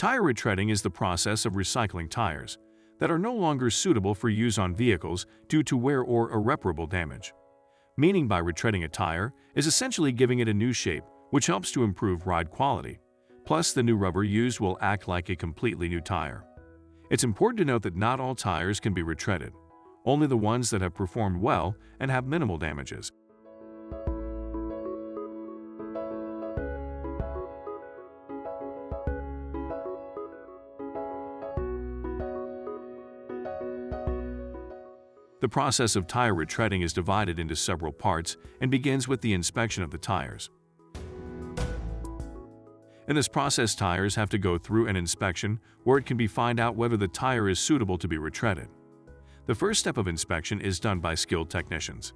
Tire retreading is the process of recycling tires that are no longer suitable for use on vehicles due to wear or irreparable damage. Meaning by retreading a tire is essentially giving it a new shape, which helps to improve ride quality. Plus, the new rubber used will act like a completely new tire. It's important to note that not all tires can be retreaded, only the ones that have performed well and have minimal damages. The process of tire retreading is divided into several parts and begins with the inspection of the tires. In this process, tires have to go through an inspection where it can be found out whether the tire is suitable to be retreaded. The first step of inspection is done by skilled technicians.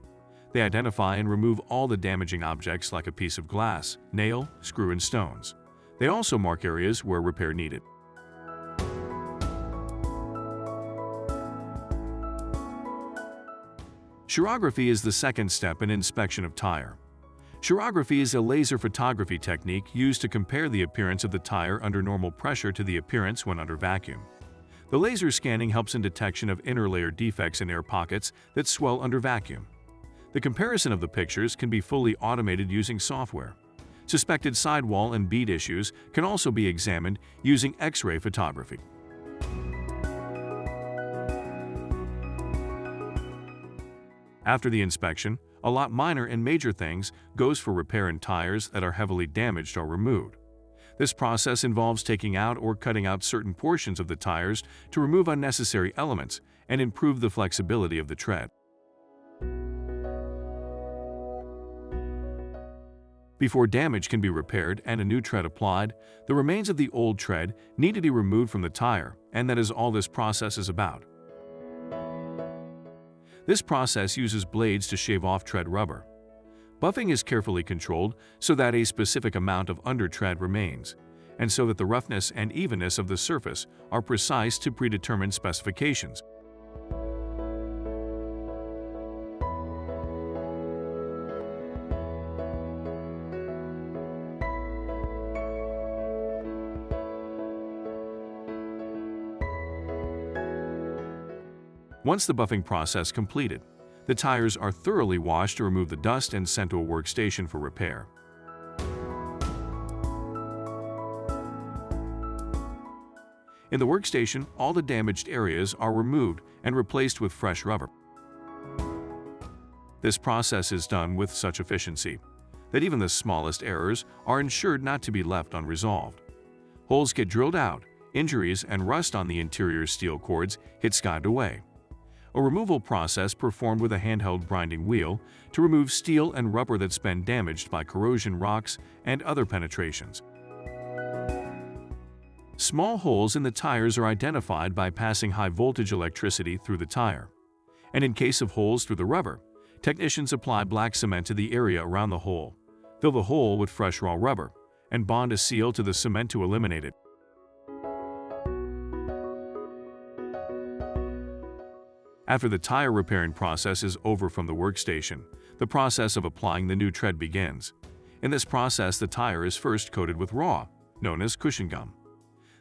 They identify and remove all the damaging objects like a piece of glass, nail, screw, and stones. They also mark areas where repair needed. Chirography is the second step in inspection of tire. Chirography is a laser photography technique used to compare the appearance of the tire under normal pressure to the appearance when under vacuum. The laser scanning helps in detection of interlayer defects in air pockets that swell under vacuum. The comparison of the pictures can be fully automated using software. Suspected sidewall and bead issues can also be examined using X-ray photography. After the inspection, a lot minor and major things goes for repair, and tires that are heavily damaged are removed. This process involves taking out or cutting out certain portions of the tires to remove unnecessary elements and improve the flexibility of the tread. Before damage can be repaired and a new tread applied, the remains of the old tread need to be removed from the tire, and that is all this process is about. This process uses blades to shave off tread rubber. Buffing is carefully controlled so that a specific amount of undertread remains, and so that the roughness and evenness of the surface are precise to predetermined specifications. Once the buffing process completed, the tires are thoroughly washed to remove the dust and sent to a workstation for repair. In the workstation, all the damaged areas are removed and replaced with fresh rubber. This process is done with such efficiency that even the smallest errors are ensured not to be left unresolved. Holes get drilled out, injuries and rust on the interior steel cords get skied away. A removal process performed with a handheld grinding wheel to remove steel and rubber that's been damaged by corrosion, rocks, and other penetrations. Small holes in the tires are identified by passing high-voltage electricity through the tire. And in case of holes through the rubber, technicians apply black cement to the area around the hole, fill the hole with fresh raw rubber, and bond a seal to the cement to eliminate it. After the tire repairing process is over from the workstation, the process of applying the new tread begins. In this process, the tire is first coated with raw, known as cushion gum.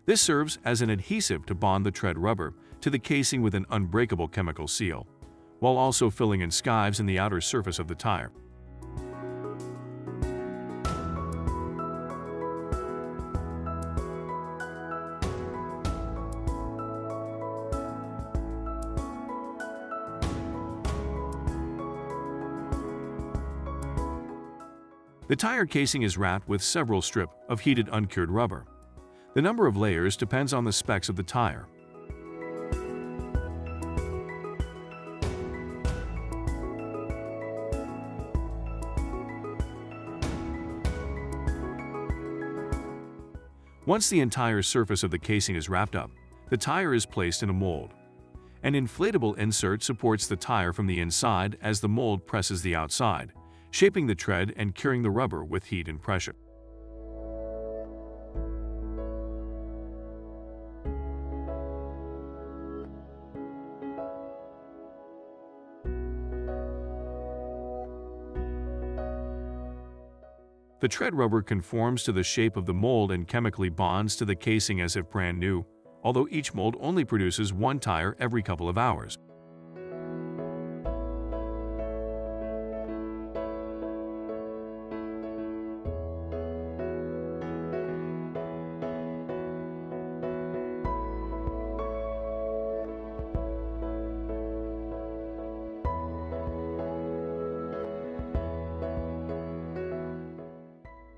This serves as an adhesive to bond the tread rubber to the casing with an unbreakable chemical seal, while also filling in skives in the outer surface of the tire. The tire casing is wrapped with several strips of heated uncured rubber. The number of layers depends on the specs of the tire. Once the entire surface of the casing is wrapped up, the tire is placed in a mold. An inflatable insert supports the tire from the inside as the mold presses the outside, shaping the tread and curing the rubber with heat and pressure. The tread rubber conforms to the shape of the mold and chemically bonds to the casing as if brand new, although each mold only produces one tire every couple of hours.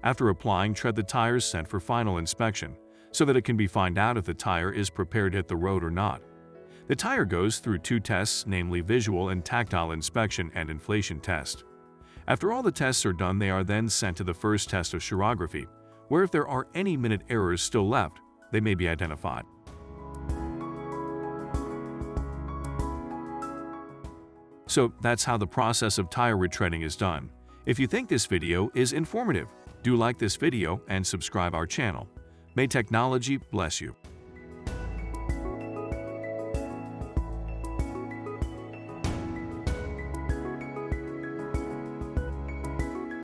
After applying, tread the tires sent for final inspection, so that it can be found out if the tire is prepared to hit the road or not. The tire goes through 2 tests, namely visual and tactile inspection and inflation test. After all the tests are done, they are then sent to the first test of chirography, where if there are any minute errors still left, they may be identified. So that's how the process of tire retreading is done. If you think this video is informative, do like this video and subscribe our channel. May technology bless you.